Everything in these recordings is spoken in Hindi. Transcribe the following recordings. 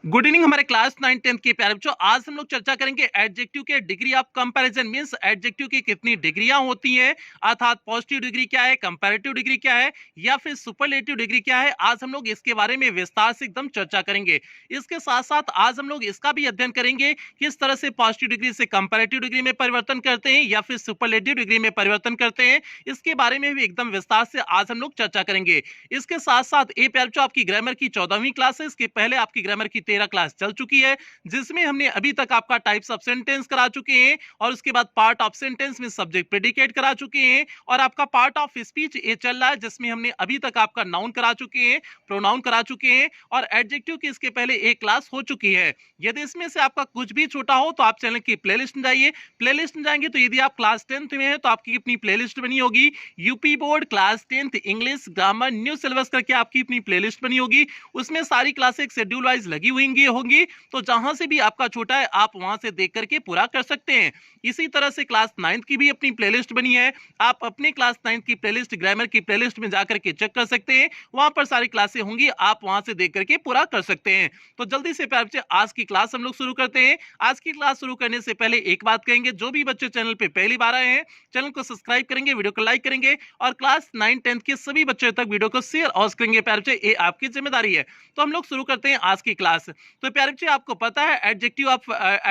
गुड इवनिंग हमारे क्लास 9-10 के प्यारे बच्चों। आज हम लोग चर्चा करेंगे एडजेक्टिव के degree of comparison. Means adjective की कितनी डिग्रियां होती हैं, अर्थात पॉजिटिव डिग्री क्या है, कंपैरेटिव डिग्री क्या है या फिर सुपरलेटिव डिग्री क्या है। आज हम लोग इसके बारे में विस्तार से एकदम चर्चा करेंगे। इसके साथ साथ आज हम लोग इसका भी अध्ययन करेंगे किस तरह से पॉजिटिव डिग्री से कंपैरेटिव डिग्री में परिवर्तन करते हैं या फिर सुपरलेटिव डिग्री में परिवर्तन करते हैं। इसके बारे में भी एकदम विस्तार से आज हम लोग चर्चा करेंगे। इसके साथ साथ ये प्यारे बच्चों आपकी ग्रामर की 14वीं क्लास है। इसके पहले आपकी ग्रामर की 13 क्लास चल चुकी है, जिसमें हमने अभी तक आपका टाइप्स ऑफ सेंटेंस करा चुके हैं और उसके बाद पार्ट ऑफ सेंटेंस में सब्जेक्ट प्रेडिकेट करा चुके हैं और आपका पार्ट ऑफ स्पीच ये चल रहा है, जिसमें हमने अभी तक आपका नाउन करा चुके हैं, प्रोनाउन करा चुके हैं और एडजेक्टिव की इसके पहले एक क्लास हो चुकी है। यदि इसमें से आपका कुछ भी छूटा हो तो आप चैनल की प्लेलिस्ट में जाइए। प्लेलिस्ट में जाएंगे तो यदि आप क्लास 10th में हैं तो आपकी अपनी प्लेलिस्ट बनी होगी, UP board class 10th English grammar new syllabus करके आपकी अपनी प्लेलिस्ट बनी होगी। उसमें सारी क्लासें शेड्यूल वाइज लगी हुई होंगी, तो जहां से भी आपका छोटा है आप वहां से देख करके पूरा कर सकते हैं। इसी तरह से क्लास 9th की भी अपनी प्लेलिस्ट बनी है, आप अपने क्लास 9th की प्लेलिस्ट ग्रामर की प्लेलिस्ट में जाकर के चेक कर सकते हैं। वहां पर सारी क्लासें होंगी, आप वहां से देख करके पूरा कर सकते हैं। तो जल्दी से प्यारे बच्चे आज की क्लास हम लोग शुरू करते हैं। आज की क्लास शुरू करने से पहले एक बात कहेंगे, जो भी बच्चे चैनल पे पहली बार आए हैं चैनल को सब्सक्राइब करेंगे, वीडियो को लाइक करेंगे और क्लास 9-10 के सभी बच्चों तक वीडियो को शेयर और करेंगे। प्यारे बच्चे ये आपकी जिम्मेदारी है। तो हम लोग शुरू करते हैं आज की क्लास। तो प्यारे बच्चे आपको पता है adjective of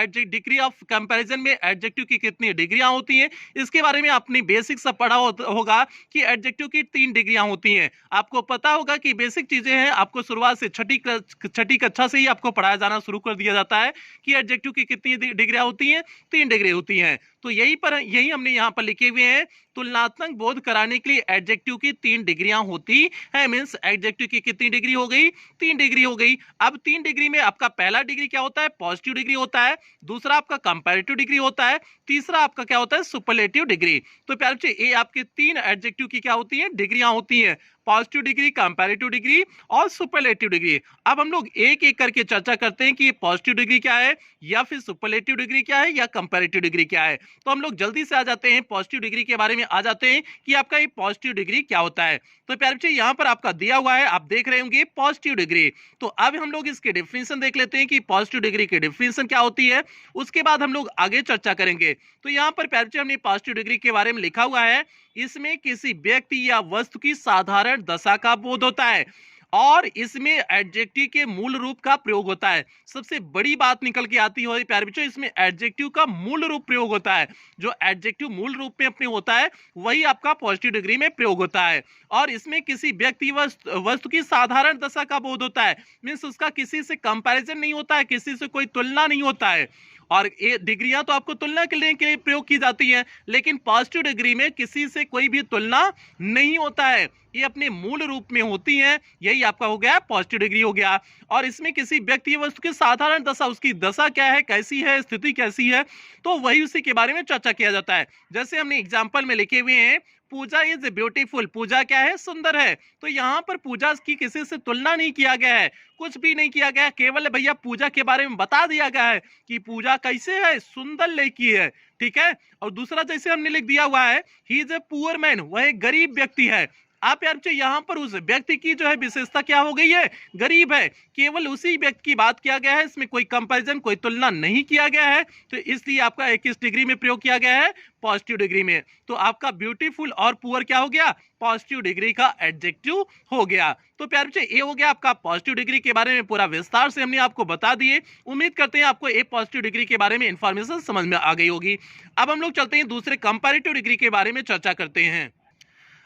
degree of comparison में एडजेक्टिव की कितनी डिग्रियां होती हैं, इसके बारे में आपने बेसिक सब पढ़ा होगा कि एडजेक्टिव की 3 डिग्रियां होती हैं। आपको पता होगा कि बेसिक चीजें हैं, आपको शुरुआत से छठी कक्षा से ही आपको पढ़ाया जाना शुरू कर दिया जाता है कि एडजेक्टिव की कितनी डिग्रियां होती हैं, 3 डिग्री होती हैं। तो यही हमने यहाँ पर लिखे हुए हैं, तुलनात्मक बोध कराने के लिए एडजेक्टिव की 3 डिग्रियां होती है। मींस एडजेक्टिव की कितनी डिग्री हो गई, 3 डिग्री हो गई। अब 3 डिग्री में आपका पहला डिग्री क्या होता है, पॉजिटिव डिग्री होता है, दूसरा आपका कंपैरेटिव डिग्री होता है, तीसरा आपका क्या होता है, सुपरलेटिव डिग्री। तो प्यारे बच्चे ये आपके 3 एडजेक्टिव की क्या होती है, डिग्रियां होती हैं, पॉजिटिव डिग्री, कंपैरेटिव डिग्री और सुपरलेटिव डिग्री। अब हम लोग एक एक करके चर्चा करते हैं कि पॉजिटिव डिग्री क्या है या फिर सुपरलेटिव डिग्री क्या है या कंपैरेटिव डिग्री क्या है। तो हम लोग जल्दी से आ जाते हैं, पॉजिटिव डिग्री के बारे में आ जाते हैं कि आपका ये पॉजिटिव डिग्री क्या होता है। तो प्यारे बच्चे यहाँ पर आपका दिया हुआ है, आप देख रहे होंगे पॉजिटिव डिग्री। तो अब हम लोग इसके डेफिनेशन देख लेते हैं कि पॉजिटिव डिग्री की डेफिनेशन क्या होती है, उसके बाद हम लोग आगे चर्चा करेंगे। तो यहाँ पर प्यारे बच्चे हमने पॉजिटिव डिग्री के बारे में लिखा हुआ है, इसमें किसी व्यक्ति या वस्तु की साधारण दशा का बोध होता है और इसमें एडजेक्टिव के मूल रूप का प्रयोग होता है। सबसे बड़ी बात निकल के आती है प्यारे बच्चों, इसमें एडजेक्टिव का मूल रूप प्रयोग होता है। जो एडजेक्टिव मूल रूप में अपने होता है वही आपका पॉजिटिव डिग्री में प्रयोग होता है और इसमें किसी व्यक्ति वस्तु की साधारण दशा का बोध होता है। मीन्स उसका किसी से कंपैरिजन नहीं होता है, किसी से कोई तुलना नहीं होता है। और ये डिग्रियां तो आपको तुलना के लिए प्रयोग की जाती हैं, लेकिन पॉजिटिव डिग्री में किसी से कोई भी तुलना नहीं होता है, ये अपने मूल रूप में होती हैं। यही आपका हो गया पॉजिटिव डिग्री हो गया। और इसमें किसी व्यक्ति वस्तु की साधारण दशा, उसकी दशा क्या है, कैसी है, स्थिति कैसी है, तो वही उसी के बारे में चर्चा किया जाता है। जैसे हमने एग्जाम्पल में लिखे हुए हैं, पूजा इज ब्यूटीफुल, पूजा क्या है, सुंदर है। तो यहाँ पर पूजा की किसी से तुलना नहीं किया गया है, कुछ भी नहीं किया गया, केवल भैया पूजा के बारे में बता दिया गया है कि पूजा कैसे है, सुंदर लड़की है, ठीक है। और दूसरा जैसे हमने लिख दिया हुआ है, he is a poor man, वह एक गरीब व्यक्ति है। आप यार यहाँ पर उस व्यक्ति की जो है विशेषता क्या हो गई है, गरीब है, केवल उसी व्यक्ति की बात किया गया है, इसमें कोई कंपैरिजन, कोई तुलना नहीं किया गया है। तो इसलिए आपका 21 डिग्री में प्रयोग किया गया है, पॉजिटिव डिग्री में। तो आपका ब्यूटीफुल और पुअर क्या हो गया, पॉजिटिव डिग्री का एडजेक्टिव हो गया। तो प्यारे बच्चे ये हो गया आपका पॉजिटिव डिग्री के बारे में पूरा विस्तार से हमने आपको बता दिए। उम्मीद करते हैं आपको एक पॉजिटिव डिग्री के बारे में इंफॉर्मेशन समझ में आ गई होगी। अब हम लोग चलते हैं दूसरे कंपैरेटिव डिग्री के बारे में चर्चा करते हैं।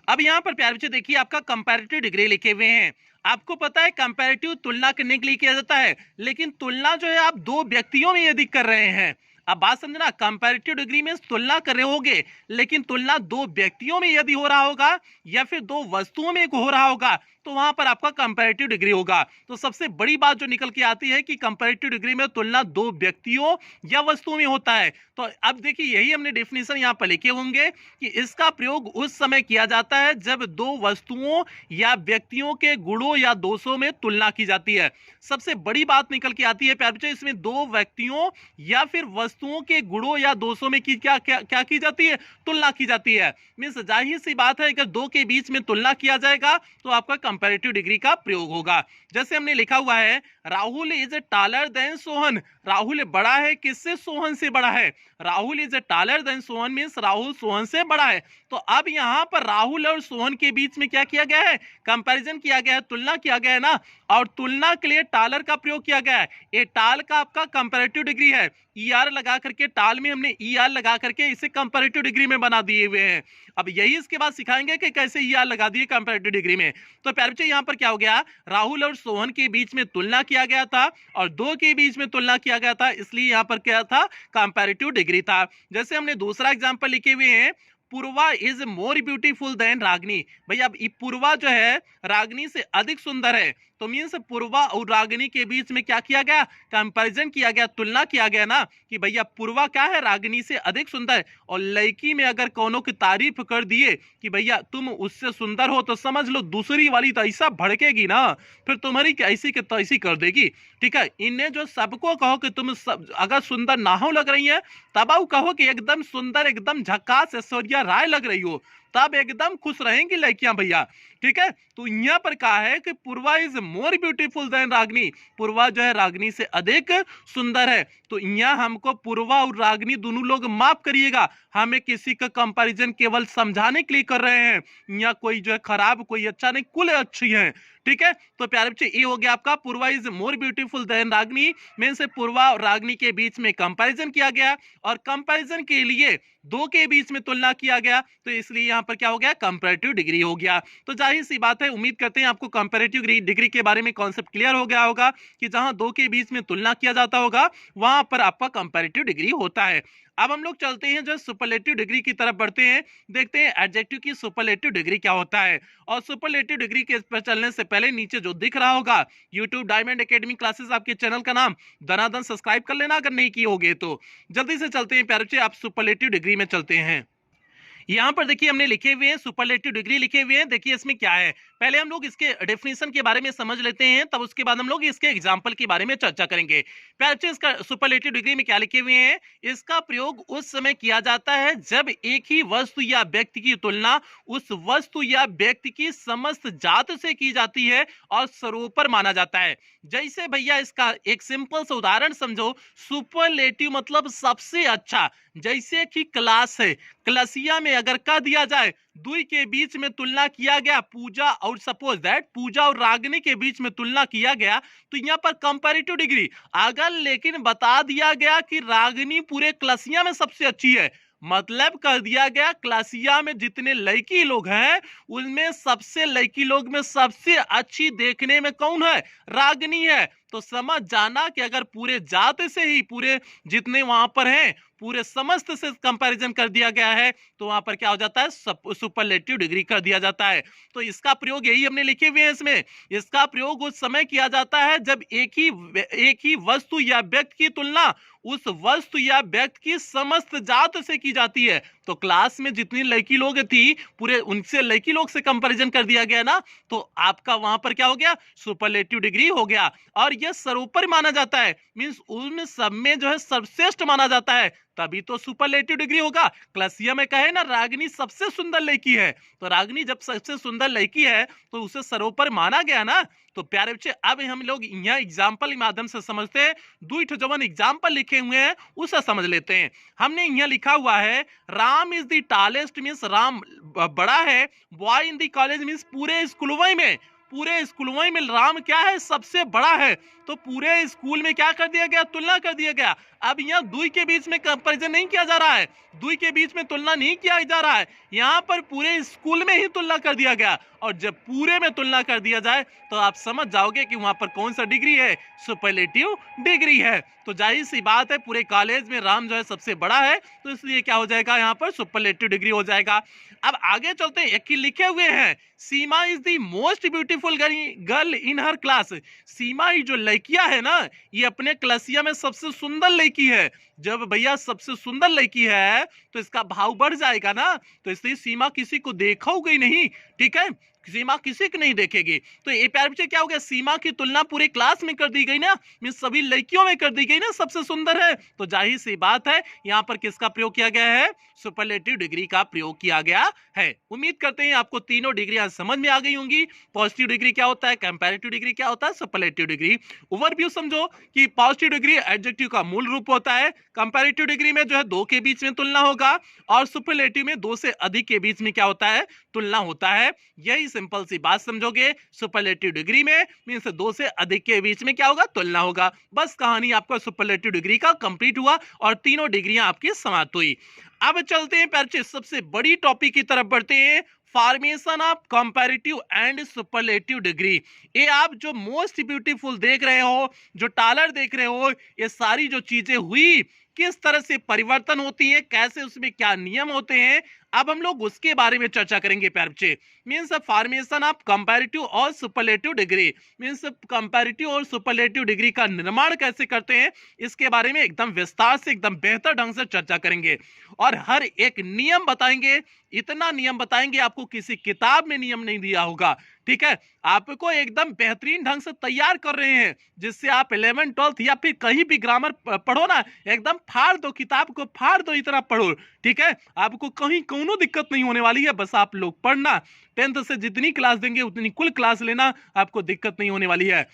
अब यहाँ पर प्यारे बच्चे देखिए आपका कंपैरेटिव डिग्री लिखे हुए हैं। आपको पता है कंपैरेटिव तुलना करने के लिए किया जाता है, लेकिन तुलना जो है आप 2 व्यक्तियों में यदि कर रहे हैं, अब बात समझना, कंपैरेटिव डिग्री में तुलना कर रहे होगे, लेकिन तुलना 2 व्यक्तियों में यदि हो रहा होगा या फिर 2 वस्तुओं में हो रहा होगा तो वहां पर आपका कंपैरेटिव डिग्री होगा। तो सबसे बड़ी बात जो निकल के आती है कि कंपैरेटिव डिग्री में तुलना 2 व्यक्तियों या वस्तुओं में होता है। तो अब देखिए यही हमने डेफिनेशन यहाँ पर लिखे होंगे कि इसका प्रयोग उस समय किया जाता है जब 2 वस्तुओं या व्यक्तियों के गुणों या दोषों में तुलना की जाती है। सबसे बड़ी बात निकल के आती है प्यारे बच्चों, इसमें 2 व्यक्तियों या फिर वस्तुओं के गुणों या दोषों में क्या की जाती है, तुलना की जाती है। मीन्स जाहिर सी बात है अगर 2 के बीच में तुलना किया जाएगा तो आपका कंपैरेटिव डिग्री का प्रयोग होगा। जैसे हमने लिखा हुआ है Rahul is taller than Sohan, Rahul बड़ा है किससे? सोहन से बड़ा है। Rahul is taller than Sohan means Rahul Sohan से बड़ा है। तो अब यहाँ पर राहुल और सोहन के बीच में क्या किया गया है? कंपैरिजन किया गया है, तुलना किया गया है ना, और तुलना के लिए टालर का प्रयोग किया गया है। ये टाल का आपका कंपैरेटिव डिग्री है, ईआर लगा करके, टाल में हमने ईआर लगा करके इसे कंपैरेटिव डिग्री में बना दिए हुए हैं। अब यही इसके बाद सिखाएंगे कि कैसे ईआर लगा दिए कंपैरेटिव डिग्री में। तो प्यारे बच्चे यहाँ पर क्या हो गया? राहुल और सोहन के बीच में तुलना किया गया था और दो के बीच में तुलना किया गया था, इसलिए यहाँ पर क्या था? कंपैरेटिव डिग्री था। जैसे हमने दूसरा एग्जाम्पल लिखे हुए हैं, पूर्वा इज मोर ब्यूटीफुल देन रागनी। भैया अब पूर्वा जो है रागनी से अधिक सुंदर है, तो मीन्स पूर्वा और रागनी के बीच में क्या किया गया? कंपैरिजन किया गया, तुलना किया गया ना, कि भैया पूर्वा क्या है? रागनी से अधिक सुंदर। और लड़की में अगर कौनों की तारीफ कर दिए कि भैया तुम उससे सुंदर हो, तो समझ लो दूसरी वाली तो ऐसा भड़केगी ना, फिर तुम्हारी ऐसी के तो ऐसी कर देगी। ठीक है, इन्हें जो सबको कहो कि तुम सब अगर सुंदर ना हो लग रही है, तब आओ कहो कि एकदम सुंदर, एकदम झकास ऐश्वर्या राय लग रही हो, तब एकदम खुश रहेंगी लड़कियां भैया। ठीक है, तो यहाँ पर कहा है कि पूर्वा इज मोर ब्यूटीफुल देन रागनी, पूर्वा जो है रागनी से अधिक सुंदर है। तो यहाँ हमको पूर्वा और रागनी दोनों लोग माफ करिएगा, हमें किसी का कंपैरिजन केवल समझाने के लिए कर रहे हैं। यहाँ कोई जो है खराब, कोई अच्छा नहीं, कुल अच्छी है। ठीक है, तो प्यारे बच्चे ये हो गया आपका Purva is more beautiful than Ragini, mean से पूर्वा और रागनी के बीच में कंपैरिजन किया गया और कंपैरिजन के लिए दो के बीच में तुलना किया गया, तो इसलिए यहाँ पर क्या हो गया? कंपैरेटिव डिग्री हो गया। तो जाहिर सी बात है, उम्मीद करते हैं आपको कंपैरेटिव डिग्री के बारे में कॉन्सेप्ट क्लियर हो गया होगा कि जहां दो के बीच में तुलना किया जाता होगा वहां पर आपका कंपैरेटिव डिग्री होता है। अब हम लोग चलते हैं जो सुपरलेटिव डिग्री की तरफ बढ़ते हैं, देखते हैं एडजेक्टिव की सुपरलेटिव डिग्री क्या होता है। और सुपरलेटिव डिग्री के पर चलने से पहले नीचे जो दिख रहा होगा यूट्यूब डायमंड एकेडमी क्लासेस, आपके चैनल का नाम दनादन सब्सक्राइब कर लेना अगर नहीं किए होगे तो। जल्दी से चलते हैं प्यारे बच्चे, आप सुपरलेटिव डिग्री में चलते हैं। यहां पर देखिए हमने लिखे हुए हैं सुपरलेटिव डिग्री लिखे हुए हैं, देखिए इसमें क्या है। पहले हम लोग इसके डेफिनेशन के बारे में समझ लेते हैं, तब उसके बाद हम लोग इसके एग्जांपल के बारे में चर्चा करेंगे। प्यारे बच्चे, इसका सुपरलेटिव डिग्री में क्या लिखे हुए हैं? इसका प्रयोग उस समय किया जाता है जब एक ही वस्तु या व्यक्ति की तुलना उस वस्तु या व्यक्ति की समस्त जात से की जाती है और सर्वोपर माना जाता है। जैसे भैया इसका एक सिंपल सा उदाहरण समझो, सुपरलेटिव मतलब सबसे अच्छा। जैसे कि क्लास है, क्लासिया में अगर कह दिया जाए दुई के बीच में तुलना किया गया पूजा और सपोज दैट पूजा और रागिनी के बीच में तुलना किया गया, तो यहाँ पर कंपैरेटिव डिग्री। अगर लेकिन बता दिया गया कि रागिनी पूरे क्लासिया में सबसे अच्छी है, मतलब कर दिया गया क्लासिया में जितने लड़की लोग हैं उनमें सबसे लड़की लोग में सबसे अच्छी देखने में कौन है? रागिनी है। तो समझ जाना कि अगर पूरे जात से ही पूरे जितने वहां पर हैं पूरे समस्त से कंपैरिजन कर दिया गया है, तो वहां पर क्या हो जाता है? सुपरलेटिव डिग्री कर दिया जाता है। तो इसका प्रयोग यही हमने लिखे हुए हैं इसमें, इसका प्रयोग उस समय किया जाता है जब एक ही वस्तु या व्यक्ति की तुलना उस वस्तु या व्यक्ति की समस्त जात से की जाती है। तो क्लास में जितनी लड़की लोग थी पूरे उनसे लड़की लोग से कंपैरिजन कर दिया गया ना, तो आपका वहां पर क्या हो गया? सुपरलेटिव डिग्री हो गया। और यह सर्वोपरि माना जाता है, मींस उन सब में जो है सर्वश्रेष्ठ माना जाता है, तभी तो सुपरलेटिव डिग्री होगा। क्लासिया में कहे ना रागिनी सबसे सुंदर लड़की है, तो रागिनी जब सबसे सुंदर लड़की है तो उसे सर्वोपरि माना गया ना। तो प्यारे बच्चे, अब हम लोग यहाँ एग्जाम्पल के माध्यम से समझते हैं, दुई ठो जवन एग्जाम्पल लिखे हुए हैं उसे समझ लेते हैं। हमने यहाँ लिखा हुआ है Ram is the tallest, means Ram बड़ा है। Boy in the college means पूरे स्कूल में राम क्या है? सबसे बड़ा है। तो पूरे स्कूल में क्या कर दिया गया? तुलना कर दिया गया। अब यहाँ दुई के बीच में कंपैरिजन नहीं किया जा रहा है, दुई के बीच में तुलना नहीं किया जा रहा है, यहाँ पर पूरे स्कूल में ही तुलना कर दिया गया। और जब पूरे में तुलना कर दिया जाए तो आप समझ जाओगे कि वहां पर कौन सा डिग्री है? सुपरलेटिव डिग्री है। तो जाहिर सी बात है पूरे कॉलेज में राम जो है सबसे बड़ा है, तो इसलिए क्या हो जाएगा? यहाँ पर सुपरलेटिव डिग्री हो जाएगा। अब आगे चलते हैं, एक ही लिखे हुए हैं Seema is the most beautiful girl in her class. Seema ही जो लड़कियां है ना, ये अपने क्लासिया में सबसे सुंदर लड़की है। जब भैया सबसे सुंदर लड़की है तो इसका भाव बढ़ जाएगा ना, तो इसलिए सीमा किसी को देखोगे नहीं, ठीक है, सीमा किसी को नहीं देखेगी। तो ये प्यारे बच्चे क्या हो गया, सीमा की तुलना पूरे क्लास में कर दी गई ना, मींस सभी लड़कियों में कर दी गई ना, सबसे सुंदर है, तो जाहिर सी बात है यहाँ पर किसका प्रयोग किया गया है, सुपरलेटिव डिग्री का प्रयोग किया गया है। उम्मीद करते हैं आपको तीनों डिग्री समझ में आ गई होंगी। पॉजिटिव डिग्री क्या होता है, कंपैरेटिव डिग्री क्या होता है, सुपरलेटिव डिग्री। ओवरव्यू समझो कि पॉजिटिव डिग्री एडजेक्टिव का मूल रूप होता है, कंपैरेटिव डिग्री में जो है दो के बीच में तुलना होगा, और सुपरलेटिव में दो से अधिक के बीच में क्या होता है, तुलना होता है। यही सिंपल सी बात समझोगे, सुपरलेटिव डिग्री में मींस दो से अधिक के बीच में क्या होगा, तुलना होगा। बस कहानी आपका सुपरलेटिव डिग्री का कंप्लीट हुआ और तीनों डिग्रियां आपकी समाप्त हुई। अब चलते हैं पैर सबसे बड़ी टॉपिक की तरफ बढ़ते हैं, formation of comparative and superlative degree. ये आप जो मोस्ट ब्यूटीफुल देख रहे हो, जो टालर देख रहे हो, ये सारी जो चीजें हुई किस तरह से परिवर्तन होती है, कैसे उसमें क्या नियम होते हैं, अब हम लोग उसके बारे में चर्चा करेंगे प्यारे बच्चे। मींस फॉर्मेशन ऑफ कंपैरेटिव और सुपरलेटिव डिग्री, मींस कंपैरेटिव और सुपरलेटिव डिग्री का निर्माण कैसे करते हैं, इसके बारे में एकदम विस्तार से, एकदम बेहतर ढंग से चर्चा करेंगे और हर एक नियम बताएंगे। इतना नियम बताएंगे आपको किसी किताब में नियम नहीं दिया होगा, ठीक है, आपको एकदम बेहतरीन ढंग से तैयार कर रहे हैं, जिससे आप 11th 12th या फिर कहीं भी ग्रामर पढ़ो ना, एकदम फाड़ दो, किताब को फाड़ दो, इतना पढ़ो, ठीक है, आपको कहीं कोनो दिक्कत नहीं होने वाली है। बस आप लोग पढ़ना, 10th से जितनी क्लास देंगे उतनी कुल क्लास लेना, आपको दिक्कत नहीं होने वाली है।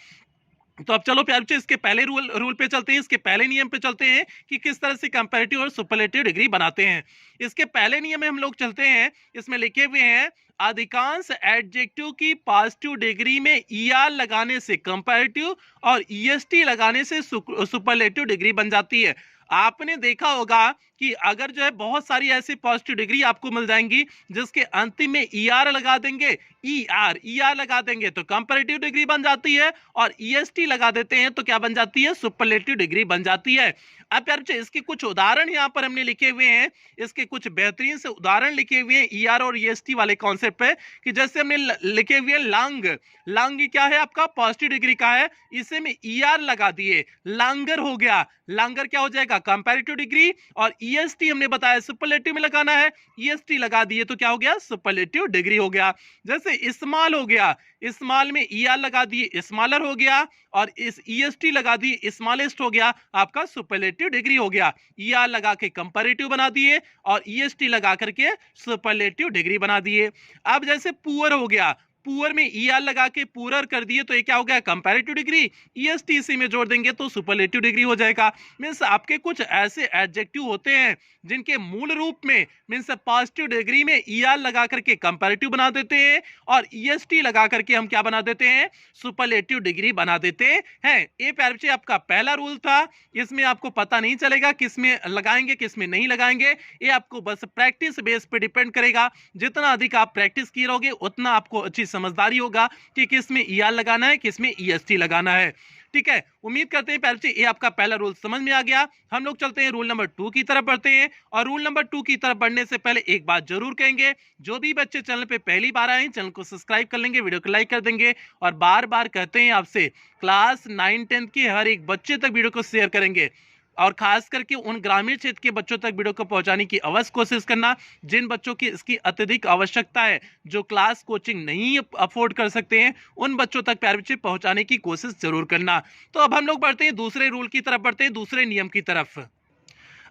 तो अब चलो प्यारे बच्चे इसके पहले रूल पे चलते हैं, इसके पहले नियम पे चलते हैं कि किस तरह से कंपैरेटिव और सुपरलेटिव डिग्री बनाते हैं। इसके पहले नियम में हम लोग चलते हैं, इसमें लिखे हुए हैं अधिकांश एडजेक्टिव की पॉजिटिव डिग्री में ईआर लगाने से कंपैरेटिव और ईएसटी लगाने से सुपरलेटिव डिग्री बन जाती है। आपने देखा होगा कि अगर जो है बहुत सारी ऐसी पॉजिटिव डिग्री आपको मिल जाएंगी जिसके अंतिम में ईआर लगा देंगे, ईआर लगा देंगे तो कंपैरेटिव डिग्री बन जाती है, और ईएसटी लगा देते हैं तो क्या बन जाती है, सुपरलेटिव डिग्री बन जाती है। अब यार इसके कुछ उदाहरण यहाँ पर हमने लिखे हुए हैं, इसके कुछ बेहतरीन से उदाहरण लिखे हुए हैं ईआर और ईएसटी वाले कॉन्सेप्ट पे, कि जैसे हमने लिखे हुए लंग, लंग क्या है आपका पॉजिटिव डिग्री का है, इसे में ईआर लगा दिए, लांगर हो गया, लांगर क्या हो जाएगा, कंपैरेटिव डिग्री, और ईएसटी हमने बताया सुपरलेटिव में लगाना है, ईएसटी लगा दिए तो क्या हो गया, सुपरलेटिव डिग्री हो गया। जैसे स्मॉल हो गया, स्मॉल में ईआर लगा दिए, स्मॉलर हो गया, और इस ईएसटी लगा दी, स्मॉलेस्ट हो गया, आपका सुपरलेटिव डिग्री हो गया। ईआर लगा के कंपैरेटिव बना दिए और ईएसटी लगा करके सुपरलेटिव डिग्री बना दिए। अब जैसे पुअर हो गया, पुअर में ईआर लगा के पुअर कर दिए तो ये क्या हो गया, कंपैरेटिव डिग्री, ईएसटी में जोड़ देंगे तो सुपरलेटिव डिग्री हो जाएगा। मींस आपके कुछ ऐसे एडजेक्टिव होते हैं जिनके मूल रूप में मींस पॉजिटिव डिग्री में ईआर लगा करके कंपैरेटिव बना देते हैं और ईएसटी लगा करके हम क्या बना देते हैं, सुपरलेटिव डिग्री बना देते हैं। ये प्यारे बच्चे आपका पहला रूल था, इसमें आपको पता नहीं चलेगा किसमें लगाएंगे किसमें नहीं लगाएंगे, ये आपको बस प्रैक्टिस बेस पे डिपेंड करेगा। जितना अधिक आप प्रैक्टिस किए रहोगे उतना आपको अच्छी समझदारी होगा कि किसमें ईआर लगाना है किसमें ईएसटी लगाना है, ठीक है। उम्मीद करते हैं बच्चे ये आपका पहला रूल समझ में आ गया। हम लोग चलते हैं रूल नंबर 2 की तरफ बढ़ते हैं, और रूल नंबर 2 की तरफ बढ़ने से पहले एक बात जरूर कहेंगे, जो भी बच्चे चैनल पे पहली बार आए चैनल को सब्सक्राइब कर लेंगे, वीडियो को लाइक कर देंगे, और बार बार कहते हैं आपसे क्लास 9 10 के हर एक बच्चे तक वीडियो को शेयर करेंगे, और खास करके उन ग्रामीण क्षेत्र के बच्चों तक वीडियो को पहुंचाने की अवश्य कोशिश करना जिन बच्चों की इसकी अत्यधिक आवश्यकता है, जो क्लास कोचिंग नहीं अफोर्ड कर सकते हैं, उन बच्चों तक प्यारे बच्चे पहुंचाने की कोशिश जरूर करना। तो अब हम लोग बढ़ते हैं दूसरे रूल की तरफ, बढ़ते हैं दूसरे नियम की तरफ।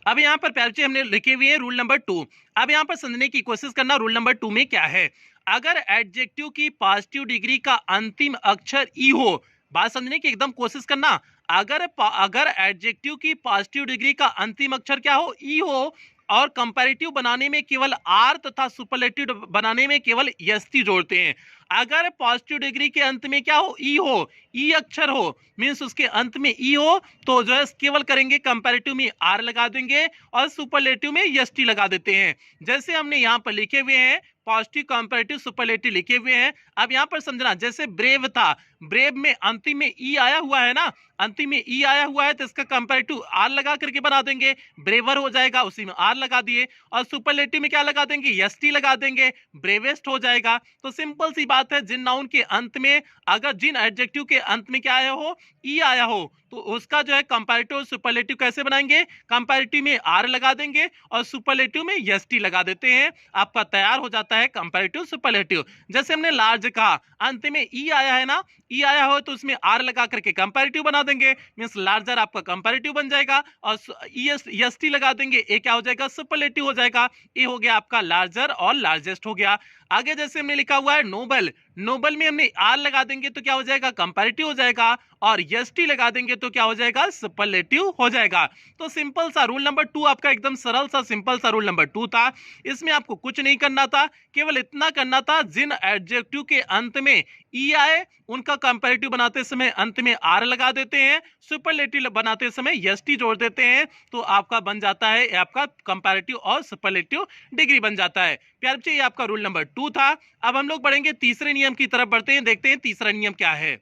अब यहाँ पर प्यारे बच्चे हमने लिखे हुए हैं रूल नंबर 2। अब यहाँ पर समझने की कोशिश करना रूल नंबर 2 में क्या है। अगर एडजेक्टिव की पॉजिटिव डिग्री का अंतिम अक्षर ई हो, बात समझने की एकदम कोशिश करना, अगर एडजेक्टिव की पॉजिटिव डिग्री का अंतिम अक्षर क्या हो, ई हो, और कंपैरेटिव बनाने में केवल आर तथा सुपरलेटिव बनाने में केवल एसटी जोड़ते हैं। अगर पॉजिटिव डिग्री के अंत में क्या हो, ई अक्षर हो, मींस उसके अंत में ई हो, तो जो है केवल करेंगे कंपैरेटिव में आर लगा देंगे और सुपरलेटिव में एसटी लगा देते हैं। जैसे हमने यहाँ पर लिखे हुए हैं पॉजिटिव कंपैरेटिव सुपरलेटिव लिखे हुए हैं। अब यहाँ पर समझना, जैसे ब्रेव था, ब्रेव में अंतिम में ई आया हुआ है ना, अंतिम में ई आया हुआ है तो इसका कंपैरेटिव आर लगा करके बना देंगे, ब्रेवर हो जाएगा, उसी में आर लगा दिए, और सुपरलेटिव में क्या लगा देंगे, एसटी लगा देंगे, ब्रेवेस्ट हो जाएगा। तो सिंपल सी बात है, जिन नाउन के अंत में अगर जिन एडजेक्टिव के अंत में क्या आया हो, ई आया हो, तो उसका जो है कंपैरेटिव और सुपरलेटिव कैसे बनाएंगे, कंपैरेटिव में आर लगा देंगे और सुपरलेटिव में एसटी लगा देते हैं, आपका तैयार हो जाता है कंपैरेटिव सुपरलेटिव। जैसे हमने लार्ज कहा, अंत में ई आया है ना, ई आया हो तो उसमें आर लगा करके कंपैरेटिव बना देंगे, मींस लार्जर आपका कंपैरेटिव बन जाएगा, और एसटी लगा देंगे, ए क्या हो जाएगा, सुपरलेटिव हो जाएगा। ए हो गया आपका लार्जर और लार्जेस्ट हो गया। आगे जैसे हमने लिखा हुआ है नोबल, नोबल में हमने आर लगा देंगे तो क्या हो जाएगा, कंपैरेटिव हो जाएगा, और एसटी लगा देंगे तो क्या हो जाएगा, सुपरलेटिव हो जाएगा। तो सिंपल सा रूल नंबर 2 आपका एकदम सरल सा सिंपल सा रूल नंबर 2 था। इसमें आपको कुछ नहीं करना था, केवल इतना करना था, जिन एडजेक्टिव के अंत में ई आए उनका कंपैरेटिव बनाते समय अंत में आर लगा देते हैं, सुपरलेटिव बनाते समय एसटी जोड़ देते हैं, तो आपका बन जाता है आपका कंपैरेटिव और सुपरलेटिव डिग्री बन जाता है। प्यारे बच्चे, ये आपका रूल नंबर 2 था। अब हम लोग बढ़ेंगे तीसरे नियम की तरफ बढ़ते हैं, देखते हैं तीसरा नियम क्या है।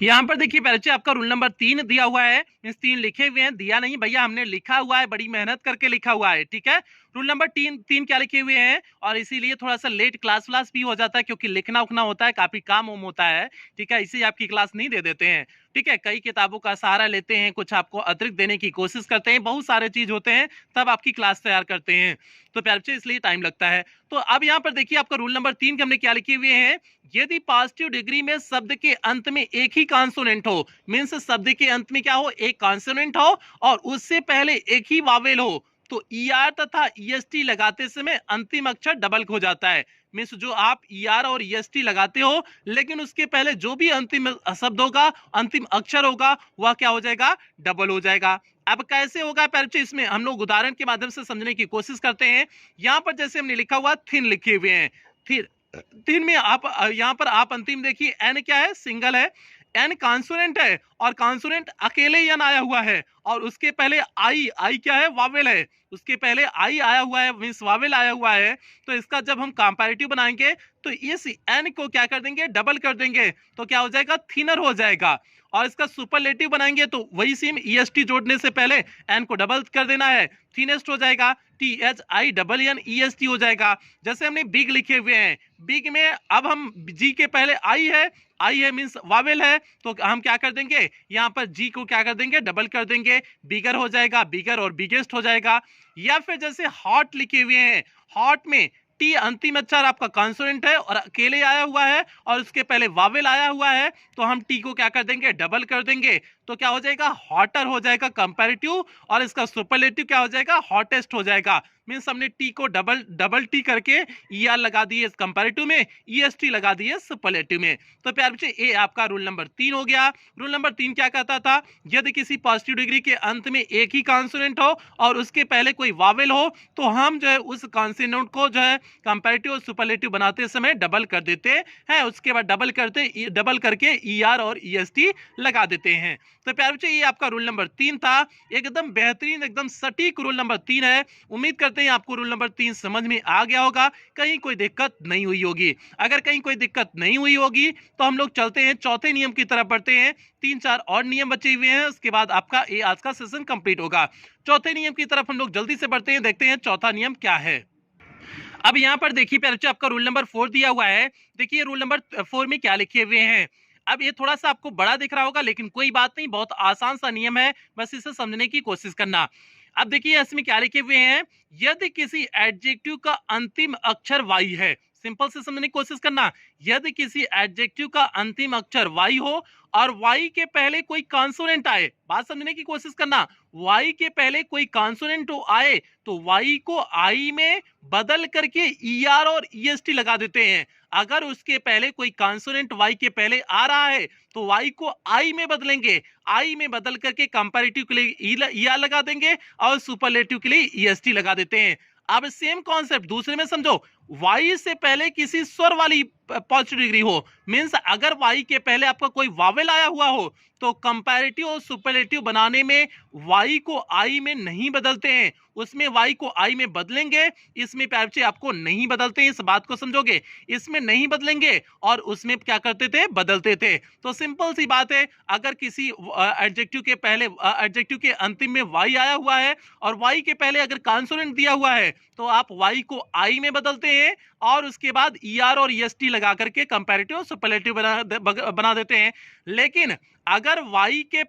यहाँ पर देखिए बच्चे, आपका रूल नंबर 3 दिया हुआ है, मींस 3 लिखे हुए हैं, दिया नहीं भैया, हमने लिखा हुआ है, बड़ी मेहनत करके लिखा हुआ है, ठीक है। रूल नंबर 3 क्या लिखे हुए हैं, और इसीलिए थोड़ा सा लेट क्लास भी हो जाता है, क्योंकि लिखना उखना होता है, काफी काम उम होता है, ठीक है, इसे आपकी क्लास नहीं दे देते हैं, ठीक है। कई किताबों का सहारा लेते हैं, कुछ आपको अतिरिक्त देने की कोशिश करते हैं, बहुत सारे चीज होते हैं, तब आपकी क्लास तैयार करते हैं, तो प्यारे बच्चे इसलिए टाइम लगता है। तो अब यहाँ पर देखिए, आपका रूल नंबर 3 के हमने क्या लिखे हुए हैं, यदि पॉजिटिव डिग्री में शब्द के अंत में एक ही कॉन्सोनेंट हो, मींस शब्द के अंत में क्या हो, एक कॉन्सोनेंट हो और उससे पहले एक ही वावेल हो, तो ईआर तथा ईएसटी लगाते समय अंतिम अक्षर डबल हो जाता है। मींस जो आप ईआर और ईएसटी लगाते हो, लेकिन उसके पहले जो भी अंतिम शब्द होगा, अंतिम अक्षर होगा, वह क्या हो जाएगा, डबल हो जाएगा। अब कैसे होगा पैरचे, इसमें हम लोग उदाहरण के माध्यम से समझने की कोशिश करते हैं। यहाँ पर जैसे हमने लिखा हुआ थिन लिखे हुए हैं, थिन में आप यहाँ पर आप अंतिम देखिए, एन क्या है, सिंगल है, एन कॉन्सोनेंट है, और कॉन्सोनेंट अकेले एन आया हुआ है, और उसके पहले आई क्या है, वावेल है, उसके पहले आई आया हुआ है, मींस वावेल आया हुआ है। तो इसका जब हम कंपैरेटिव बनाएंगे तो इस एन को क्या कर देंगे, डबल कर देंगे, तो क्या हो जाएगा, थिनर हो जाएगा। और इसका सुपरलेटिव बनाएंगे तो वही सेम ईएसटी जोड़ने से पहले एन को डबल कर देना है, थिनेस्ट हो जाएगा, THINEST हो जाएगा। जैसे हमने बिग लिखे हुए हैं, बिग में अब हम जी के पहले आई है मींस वावेल है, तो हम क्या कर देंगे, यहाँ पर जी को क्या कर देंगे, डबल कर देंगे, बिगर हो जाएगा, बिगर और बिगेस्ट हो जाएगा। या फिर जैसे हॉट लिखे हुए हैं, हॉट में टी अंतिम अक्षर आपका कॉन्सोनेंट है और अकेले आया हुआ है, और उसके पहले वावेल आया हुआ है, तो हम टी को क्या कर देंगे, डबल कर देंगे, तो क्या हो जाएगा, हॉटर हो जाएगा कंपैरेटिव, और इसका सुपरलेटिव क्या हो जाएगा, हॉटेस्ट हो जाएगा। मींस हमने टी को डबल टी करके ईआर लगा दिए कंपैरेटिव में, ईएसटी लगा दिए सुपरलेटिव में। तो प्यारे बच्चे, ये आपका रूल नंबर 3 हो गया। रूल नंबर 3 क्या कहता था, यदि किसी पॉजिटिव डिग्री के अंत में एक ही कॉन्सोनेंट हो और उसके पहले कोई वावेल हो, तो हम जो है उस कॉन्सोनेंट को जो है कंपैरेटिव और सुपरलेटिव बनाते समय डबल कर देते हैं, उसके बाद डबल करके ईआर और ईएसटी लगा देते हैं। तो प्यारे बच्चे, ये आपका रूल नंबर 3 था, एकदम बेहतरीन, एकदम सटीक रूल नंबर 3 है। उम्मीद करते हैं आपको रूल नंबर 3 समझ में आ गया होगा, कहीं कोई दिक्कत नहीं हुई होगी। अगर कहीं कोई दिक्कत नहीं हुई होगी तो हम लोग चलते हैं चौथे नियम की तरफ बढ़ते हैं। 3-4 और नियम बचे हुए हैं, उसके बाद आपका ये आज का सेशन कंप्लीट होगा। चौथे नियम की तरफ हम लोग जल्दी से बढ़ते हैं, देखते हैं चौथा नियम क्या है। अब यहाँ पर देखिए प्यारे बच्चे, आपका रूल नंबर 4 दिया हुआ है। देखिए रूल नंबर 4 में क्या लिखे हुए हैं। अब ये थोड़ा सा आपको बड़ा दिख रहा होगा, लेकिन कोई बात नहीं, बहुत आसान सा नियम है, बस इसे समझने की कोशिश करना। अब देखिए इसमें क्या लिखे हुए हैं, यदि किसी एडजेक्टिव का अंतिम अक्षर वाई है, सिंपल से समझने की कोशिश करना, यदि किसी एडजेक्टिव का अंतिम अक्षर वाई हो और वाई के पहले कोई कॉन्सोनेंट आए, बात समझने की कोशिश करना, वाई के पहले कोई कॉन्सोनेंट आए तो वाई को आई में बदल करके ईआर और ईएसटी लगा देते हैं। अगर उसके पहले कोई कॉन्सोनेंट वाई के पहले आ रहा है तो वाई को आई में बदलेंगे, आई में बदल करके कंपैरेटिव के लिए ईआर लगा देंगे और सुपरलेटिव के लिए ईएसटी लगा देते हैं। अब सेम कॉन्सेप्ट दूसरे में समझो, वाई से पहले किसी स्वर वाली पॉजिटिव डिग्री हो, मींस अगर वाई के पहले आपका कोई वावेल आया हुआ हो तो कंपैरेटिव और सुपरलेटिव बनाने में वाई को आई में नहीं बदलते हैं, उसमें वाई को आई में बदलेंगे, इसमें प्यारे बच्चे आपको नहीं बदलते हैं, इस बात को समझोगे, इसमें नहीं बदलेंगे और उसमें क्या करते थे, बदलते थे। तो सिंपल सी बात है, अगर किसी एडजेक्टिव के पहले एडजेक्टिव के अंतिम में वाई आया हुआ है और वाई के पहले अगर कॉन्सोनेंट दिया हुआ है तो आप वाई को आई में बदलते हैं और उसके बाद ईआर और ईएसटी लगा करके कंपैरेटिव और सुपरलेटिव बना देते हैं। लेकिन अगर वाई के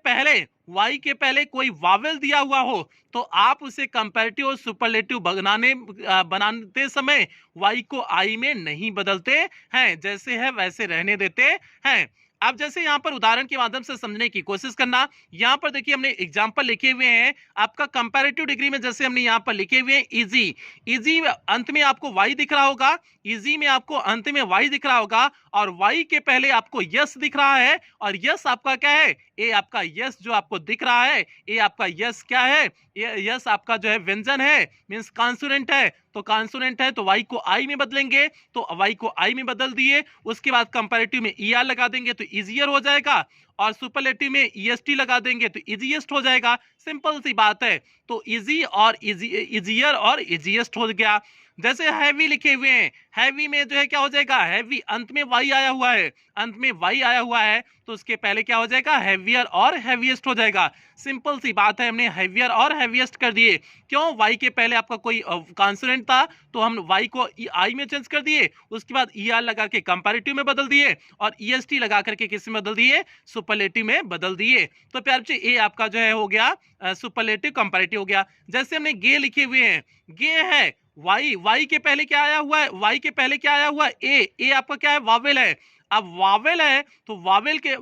पहले कोई वावेल दिया हुआ हो तो आप उसे कंपैरेटिव और सुपरलेटिव बनाते समय वाई को आई में नहीं बदलते हैं, जैसे है वैसे रहने देते हैं। अब जैसे यहाँ पर उदाहरण के माध्यम से समझने की कोशिश करना, यहाँ पर देखिए हमने एग्जांपल लिखे हुए हैं आपका कंपैरेटिव डिग्री में, जैसे हमने यहाँ पर लिखे हुए हैं इजी, इजी अंत में आपको वाई दिख रहा होगा, इजी में आपको अंत में वाई दिख रहा होगा और वाई के पहले आपको यस दिख रहा है और यस आपका क्या है, ए आपका यस जो आपको दिख रहा है, ए आपका यस क्या है, यस आपका जो है व्यंजन है, मींस कॉन्सोनेंट है, तो कॉन्सोनेंट है तो वाई को आई में बदलेंगे, तो वाई को आई में बदल दिए, उसके बाद कंपैरेटिव में ईआर लगा देंगे तो इजियर हो जाएगा और सुपरलेटिव में ईएसटी लगा देंगे तो इजीएस्ट हो जाएगा। सिंपल सी बात है, तो इजी और इजियर और इजीएस्ट हो गया। जैसे हैवी लिखे हुए हैं, हैवी में जो है क्या हो जाएगा, हैवी अंत में वाई आया हुआ है, अंत में वाई आया हुआ है तो उसके पहले क्या हो जाएगा, हैवियर और हैवीएस्ट हो जाएगा। सिंपल सी बात है, हमने हैवियर और हैवीएस्ट कर दिए, क्यों, वाई के पहले आपका कोई कॉन्सोनेंट था तो हम वाई को आई में चेंज कर दिए, उसके बाद ईआर लगा के कंपैरेटिव में बदल दिए और ईएसटी लगा करके किस में बदल दिए, सुपरलेटिव में बदल दिए। तो प्यारे बच्चे ये आपका जो है हो गया सुपरलेटिव कंपैरेटिव हो गया। जैसे हमने गे लिखे हुए हैं, गे है वाई, वाई के पहले क्या आया हुआ है, वाई के पहले क्या आया हुआ है, ए आपका क्या है, वावेल है। अब वावेल है तो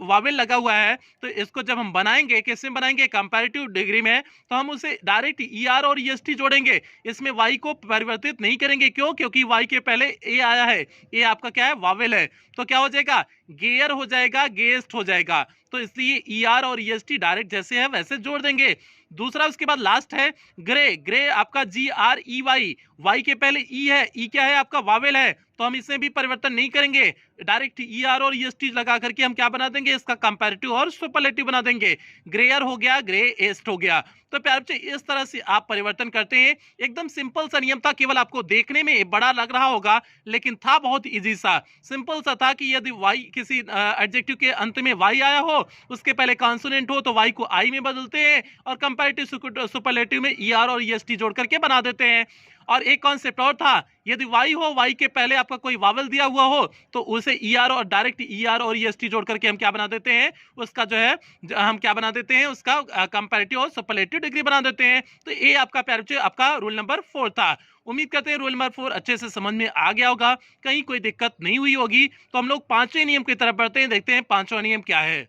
वावेल लगा हुआ है तो इसको जब हम बनाएंगे, किसमें बनाएंगे, कंपैरेटिव डिग्री में, तो हम उसे डायरेक्ट ईआर और ईएसटी जोड़ेंगे, इसमें वाई को परिवर्तित नहीं करेंगे, क्यों, क्योंकि वाई के पहले ए आया है, ए आपका क्या है, वावेल है, तो क्या हो जाएगा, गेयर हो जाएगा, गेस्ट हो जाएगा, तो इसलिए ईआर और ईएसटी डायरेक्ट जैसे है वैसे जोड़ देंगे। दूसरा उसके बाद लास्ट है ग्रे, ग्रे आपका GREY, वाई के पहले ई है, ई क्या है आपका, वावेल है, तो हम इसमें भी परिवर्तन नहीं करेंगे, डायरेक्ट ईआर और ईएसटी लगा करके हम क्या बना देंगे, इसका कंपैरेटिव और सुपरलेटिव बना देंगे, ग्रेयर हो गया, ग्रे एस्ट हो गया। तो प्यारे बच्चे इस तरह से आप परिवर्तन करते हैं, एकदम सिंपल सा नियम था, केवल आपको देखने में बड़ा लग रहा होगा लेकिन था बहुत इजी सा, सिंपल सा था कि यदि वाई किसी एडजेक्टिव के अंत में वाई आया हो, उसके पहले कॉन्सोनेंट हो तो वाई को आई में बदलते हैं और कंपैरेटिव सुपरलेटिव में ईआर और ईएसटी जोड़ करके बना देते हैं। और एक कॉन्सेप्ट और था, यदि वाई हो, वाई के पहले आपका कोई वावल दिया हुआ हो तो उसे ईआर और डायरेक्ट ईआर और ईएसटी जोड़ करके हम क्या बना देते हैं, उसका जो है हम क्या बना देते हैं, उसका कंपैरेटिव और सुपरलेटिव डिग्री बना देते हैं। तो ये आपका प्यारे बच्चे आपका रूल नंबर 4 था। उम्मीद करते हैं रूल नंबर 4 अच्छे से समझ में आ गया होगा, कहीं कोई दिक्कत नहीं हुई होगी। तो हम लोग पांचवें नियम की तरफ बढ़ते हैं, देखते हैं पांचवा नियम क्या है।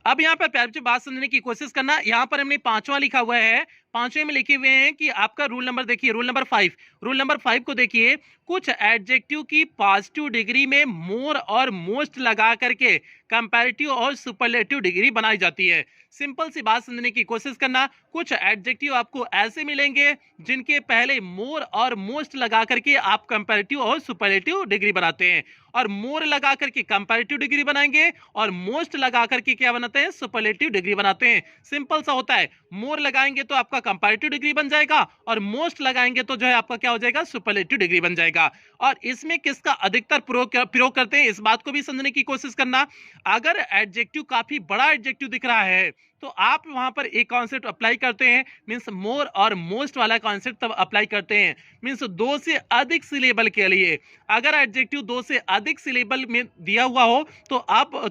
अब यहाँ पर प्यारे बच्चे बात समझने की कोशिश करना, यहाँ पर हमने पांचवा लिखा हुआ है, पांचवें में लिखे हुए हैं कि आपका रूल नंबर देखिए, रूल नंबर 5, रूल नंबर 5 को देखिए, कुछ एडजेक्टिव की पॉजिटिव डिग्री में मोर और मोस्ट लगा करके कंपैरेटिव और सुपरलेटिव डिग्री बनाई जाती है। सिंपल सी बात समझने की कोशिश करना, कुछ एडजेक्टिव आपको ऐसे मिलेंगे जिनके पहले मोर और मोस्ट लगा करके आप कंपैरेटिव और सुपरलेटिव डिग्री बनाते हैं, और मोर लगा करके कंपैरेटिव डिग्री बनाएंगे और मोस्ट लगा करके क्या बनाते हैं, सुपरलेटिव डिग्री बनाते हैं। सिंपल सा होता है, मोर लगाएंगे तो आपका कंपैरेटिव डिग्री बन जाएगा और मोस्ट लगाएंगे तो जो है आपका क्या हो जाएगा, सुपरलेटिव डिग्री बन जाएगा। और इसमें किसका अधिकतर प्रयोग करते हैं, इस बात को भी समझने की कोशिश करना। अगर एडजेक्टिव काफी बड़ा एडजेक्टिव दिख रहा है तो आप वहां पर एक कॉन्सेप्ट अप्लाई करते हैं, मींस मोर और मोस्ट वाला कॉन्सेप्ट तब अप्लाई करते हैं, मींस 2 से अधिक सिलेबल के लिए। अगर एडजेक्टिव 2 से अधिक सिलेबल में दिया हुआ हो तो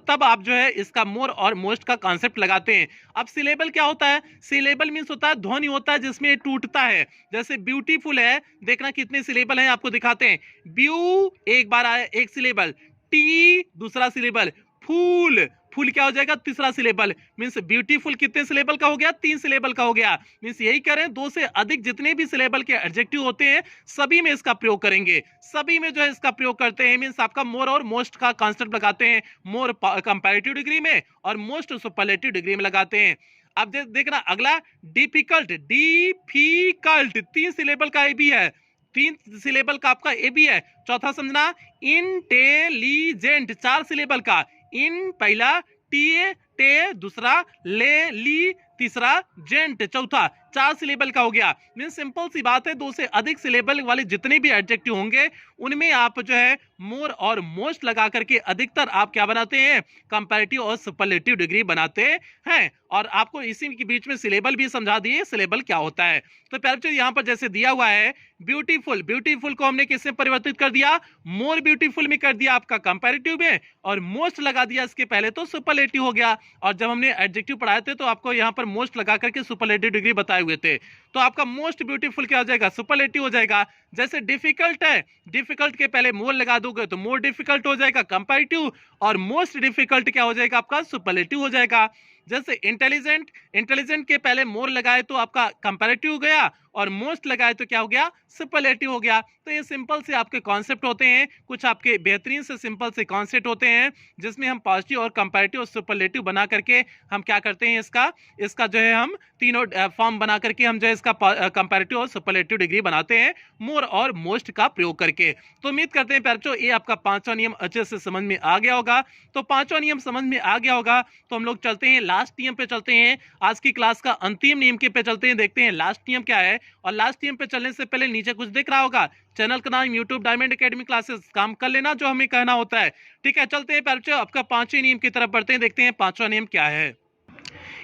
तब आप जो है इसका मोर और मोस्ट का कॉन्सेप्ट लगाते हैं। अब सिलेबल क्या होता है, सिलेबल मींस होता है ध्वनि होता है जिसमें टूटता है, जैसे ब्यूटीफुल है, देखना कितने सिलेबल हैं आपको दिखाते हैं, ब्यू एक बार आया एक सिलेबल, टी दूसरा सिलेबल, फूल, फूल क्या हो जाएगा, तीसरा सिलेबल, मींस ब्यूटीफुल कितने सिलेबल का हो गया, 3 सिलेबल का हो गया। मींस यही करें, 2 से अधिक जितने भी सिलेबल के एडजेक्टिव होते हैं सभी में इसका प्रयोग करेंगे, सभी में जो है इसका प्रयोग करते हैं, मींस आपका मोर और मोस्ट का कॉन्सेप्ट लगाते हैं, मोर कंपैरेटिव डिग्री में और मोस्ट सुपरलेटिव डिग्री में लगाते हैं। अब देखना अगला डिफिकल्ट, डिफिकल्ट 3 सिलेबल का भी है, 3 सिलेबल का आपका ए भी है। चौथा समझना, इंटेलिजेंट 4 सिलेबल का, इन पहला, टी टे दूसरा, ले ली तीसरा, जेंट चौथा, 4 सिलेबल का हो गया। मीन सिंपल सी बात है, 2 से अधिक सिलेबल वाले जितने भी एडजेक्टिव होंगे उनमें आप जो है मोर और मोस्ट लगा करके अधिकतर आप क्या बनाते हैं, कंपैरेटिव और सुपरलेटिव डिग्री बनाते हैं। और आपको इसी के बीच में सिलेबल भी समझा दिए, सिलेबल क्या होता है। तो प्यारे बच्चों यहाँ पर जैसे दिया हुआ है ब्यूटीफुल, ब्यूटीफुल को हमने किससे परिवर्तित कर दिया, मोर ब्यूटीफुल में कर दिया आपका कंपैरेटिव में, और मोस्ट लगा दिया इसके पहले तो सुपरलेटिव हो गया। और जब हमने एडजेक्टिव पढ़ाए थे तो आपको यहाँ पर मोस्ट लगा करके सुपरलेटिव डिग्री बताए हुए थे। तो आपका मोस्ट ब्यूटीफुल क्या हो जाएगा, सुपरलेटिव हो जाएगा। जैसे डिफिकल्ट है, डिफिकल्ट के पहले मोर लगा दोगे तो मोर डिफिकल्ट हो जाएगा कंपैरेटिव, और मोस्ट डिफिकल्ट क्या हो जाएगा आपका, सुपरलेटिव हो जाएगा। जैसे इंटेलिजेंट, इंटेलिजेंट के पहले मोर लगाए तो आपका कंपैरेटिव हो गया, और मोस्ट लगाए तो क्या हो गया, सुपरलेटिव हो गया। तो ये सिंपल से आपके कॉन्सेप्ट होते हैं, कुछ आपके बेहतरीन से सिंपल से कॉन्सेप्ट होते हैं जिसमें हम पॉजिटिव और कंपैरेटिव और सुपरलेटिव बना करके हम क्या करते हैं, इसका जो है हम तीनों फॉर्म बना करके हम जो है इसका कंपैरेटिव और सुपरलेटिव डिग्री बनाते हैं मोर और मोस्ट का प्रयोग करके। तो उम्मीद करते हैं प्यारे बच्चों ये आपका 5वां नियम अच्छे से समझ में आ गया होगा। तो 5वां नियम समझ में आ गया होगा तो हम लोग चलते हैं लास्ट नियम पे, चलते हैं आज की क्लास का अंतिम नियम के पे चलते हैं, देखते हैं लास्ट नियम क्या है। और लास्ट नियम पे चलने से पहले नीचे कुछ दिख रहा होगा, चैनल का नाम यूट्यूब डायमंड एकेडमी क्लासेस, काम कर लेना जो हमें कहना होता है। ठीक है, चलते हैं प्यारे बच्चों आपका 5वें नियम की तरफ बढ़ते हैं, देखते हैं 5वां नियम क्या है।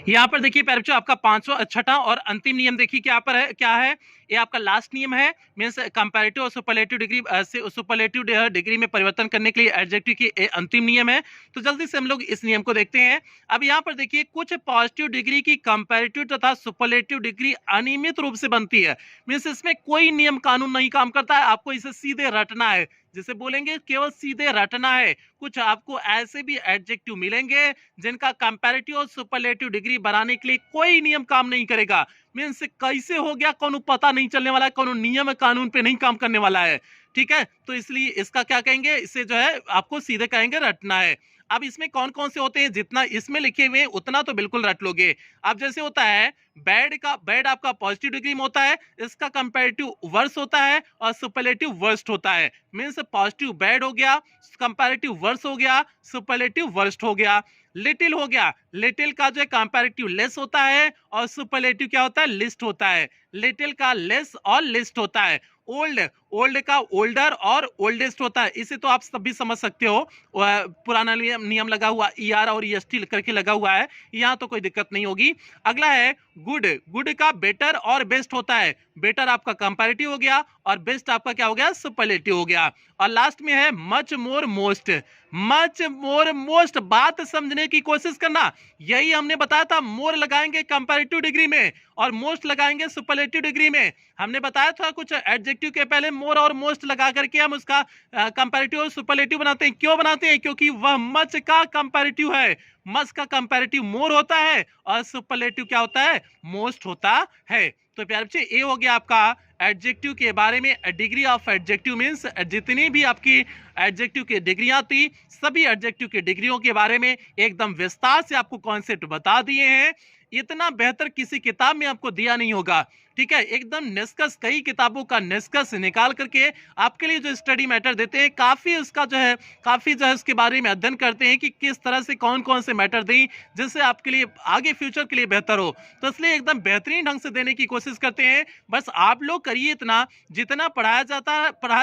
यहाँ पर देखिए प्यारे बच्चों आपका 5वां, छठा और अंतिम नियम देखिए क्या पर है, क्या है, ये आपका लास्ट नियम है। मींस कंपैरेटिव और सुपरलेटिव डिग्री से सुपरलेटिव डिग्री में परिवर्तन करने के लिए एडजेक्टिव की अंतिम नियम है। तो जल्दी से हम लोग इस नियम को देखते हैं। अब यहाँ पर देखिए कुछ पॉजिटिव डिग्री की कंपैरेटिव तथा सुपरलेटिव डिग्री अनियमित रूप से बनती है। मींस इसमें कोई नियम कानून नहीं काम करता है, आपको इसे सीधे रटना है, जिसे बोलेंगे केवल सीधे रटना है। कुछ आपको ऐसे भी एडजेक्टिव मिलेंगे जिनका कंपैरेटिव और सुपरलेटिव डिग्री बनाने के लिए कोई नियम काम नहीं करेगा। मींस कैसे हो गया कोनो पता नहीं चलने वाला है, कोनो नियम कानून पे नहीं काम करने वाला है। ठीक है, तो इसलिए इसका क्या कहेंगे, इसे जो है आपको सीधे कहेंगे रटना है। अब इसमें कौन कौन से होते हैं, जितना इसमें लिखे हुए उतना तो बिल्कुल रट लोगे। अब जैसे होता है बैड आपका पॉजिटिव डिग्री में होता है, इसका कंपैरेटिव वर्स होता है और सुपरलेटिव वर्स्ट होता है। मींस पॉजिटिव बैड हो गया, कंपैरेटिव वर्स हो गया, सुपरलेटिव वर्स्ट हो गया। लिटिल हो गया, लिटिल का जो है कंपैरेटिव लेस होता है और सुपरलेटिव क्या होता है, लिस्ट होता है। लिटिल का लेस और लिस्ट होता है। ओल्ड, ओल्ड का ओल्डर और ओल्डेस्ट होता है। इसे तो आप सभी समझ सकते हो, पुराना नियम लगा हुआ ER और EST करके लगा हुआ है, यहाँ तो कोई दिक्कत नहीं होगी। अगला है गुड, गुड का बेटर और बेस्ट होता है। बेटर आपका कंपैरेटिव हो गया और बेस्ट आपका क्या हो गया, सुपरलेटिव हो गया। और लास्ट में है much more most, much more most. बात समझने की कोशिश करना, यही हमने बताया था, मोर लगाएंगे कंपैरेटिव डिग्री में और मोस्ट लगाएंगे सुपरलेटिव डिग्री में। हमने बताया था कुछ एडजेक्टिव के पहले मोर और मोस्ट लगा करके हम उसका कंपैरेटिव और सुपरलेटिव बनाते हैं। क्यों बनाते हैं, क्योंकि वह मच का कंपैरेटिव है। मच का कंपैरेटिव मोर होता है और सुपरलेटिव क्या होता है, मोस्ट होता है। तो प्यारे बच्चे ये हो गया आपका एडजेक्टिव के बारे में। डिग्री ऑफ एडजेक्टिव मींस जितनी भी आपकी एडजेक्टिव की डिग्रियां थी, सभी एडजेक्टिव की डिग्रियों के बारे में एकदम विस्तार से आपको कॉन्सेप्ट बता दिए हैं। इतना बेहतर किसी किताब में आपको दिया नहीं होगा। ठीक है, एकदम निष्कर्ष, कई किताबों का निष्कर्ष निकाल करके आपके लिए जो स्टडी मैटर देते हैं, काफी उसका जो है उसके बारे में अध्ययन करते हैं कि किस तरह से कौन कौन से मैटर दें जिससे आपके लिए आगे फ्यूचर के लिए बेहतर हो। तो इसलिए एकदम बेहतरीन ढंग से देने की कोशिश करते हैं। बस आप लोग करिए इतना, जितना पढ़ाया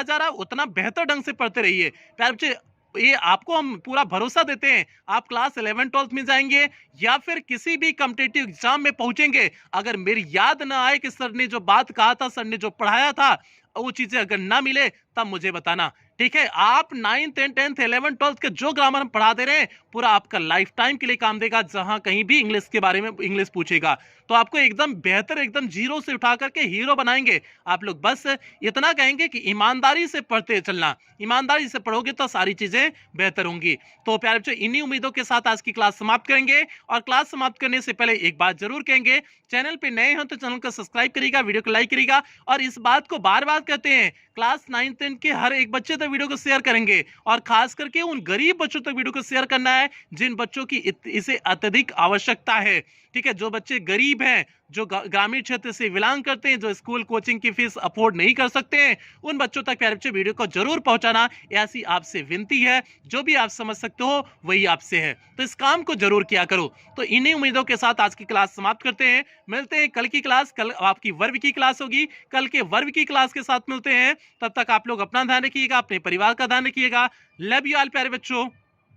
जा रहा उतना बेहतर ढंग से पढ़ते रहिए। प्यारे बच्चे ये आपको हम पूरा भरोसा देते हैं, आप क्लास 11-12 में जाएंगे या फिर किसी भी कॉम्पिटिटिव एग्जाम में पहुंचेंगे, अगर मेरी याद ना आए कि सर ने जो बात कहा था, सर ने जो पढ़ाया था, वो चीजें अगर ना मिले तब मुझे बताना। ठीक है, आप 9th 10th 11th 12th के जो ग्रामर हम पढ़ा दे रहे हैं पूरा आपका लाइफ टाइम के लिए काम देगा। जहां कहीं भी इंग्लिश के बारे में इंग्लिश पूछेगा तो आपको एकदम बेहतर, एकदम जीरो से उठा करके हीरो बनाएंगे। आप लोग बस इतना कहेंगे कि ईमानदारी से पढ़ते चलना, ईमानदारी से पढ़ोगे तो सारी चीजें बेहतर होंगी। तो प्यारे बच्चों इन्हीं उम्मीदों के साथ आज की क्लास समाप्त करेंगे। और क्लास समाप्त करने से पहले एक बात जरूर कहेंगे, चैनल पे नए हो तो चैनल को सब्सक्राइब करिएगा, वीडियो को लाइक करिएगा। और इस बात को बार बार कहते हैं, क्लास 9th 10th के हर एक बच्चे तक वीडियो को शेयर करेंगे और खास करके उन गरीब बच्चों तक वीडियो को शेयर करना है जिन बच्चों की इसे अत्यधिक आवश्यकता है। ठीक है, जो बच्चे गरीब हैं, जो ग्रामीण क्षेत्र से बिलोंग करते हैं, जो स्कूल कोचिंग की फीस अफोर्ड नहीं कर सकते हैं, उन बच्चों तक प्यारे बच्चों वीडियो को जरूर पहुंचाना, ऐसी आपसे विनती है। जो भी आप समझ सकते हो वही आपसे है, तो इस काम को जरूर किया करो। तो इन्हीं उम्मीदों के साथ आज की क्लास समाप्त करते हैं। मिलते हैं कल की क्लास, कल आपकी वर्ग की क्लास होगी, कल के वर्ग की क्लास के साथ मिलते हैं। तब तक आप लोग अपना ध्यान रखिएगा, अपने परिवार का ध्यान रखिएगा। लव यू ऑल प्यारे बच्चों।